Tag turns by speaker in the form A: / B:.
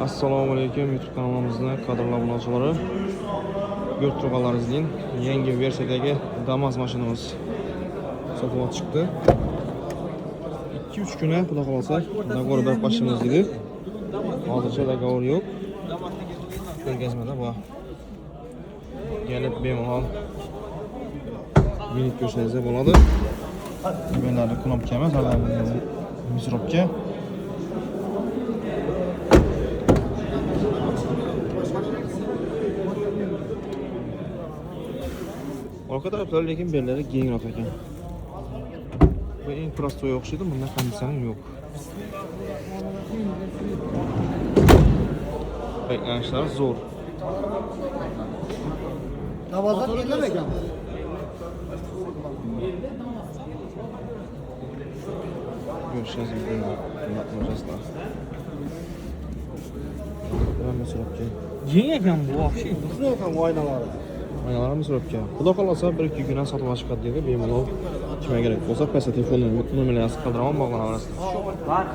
A: Assalomu alaykum YouTube kanalimizning qadrli obunachilari. Ko'rib turganlaringizning yangi versiyadagi Damas mashinamiz sotuvga chiqdi. 2-3 kuni xudo xolasa dogovor berib qo'yishimiz edi. Hozircha dogovor yo'q. Ko'rgazmada bu. Gelib bemalol minib ko'rsangiz bo'ladi. Bunlarni knopka emas, misrobka. Orqa taraflar lekin belleri kengroq ekan. Bu eng prostoy o'xshaydi, bunda konditsioner yo'q. Beklanishlar zo'r.
B: Davozat nelar ekan?
A: Görüşürüz mümkün. Bakmayacağızlar. Ben de sürüpke.
C: Yeng ekan bu vahşi.
B: Qizil ekan bu aynalar.
A: Aynalarımız sürüpke. Xudo xolasa 1-2 gündən satılma chiqadi dedi. Bemalol kimga kerak bo'lsa, pastda telefon nomerlarini qoldirib bog'lanaverasizlar.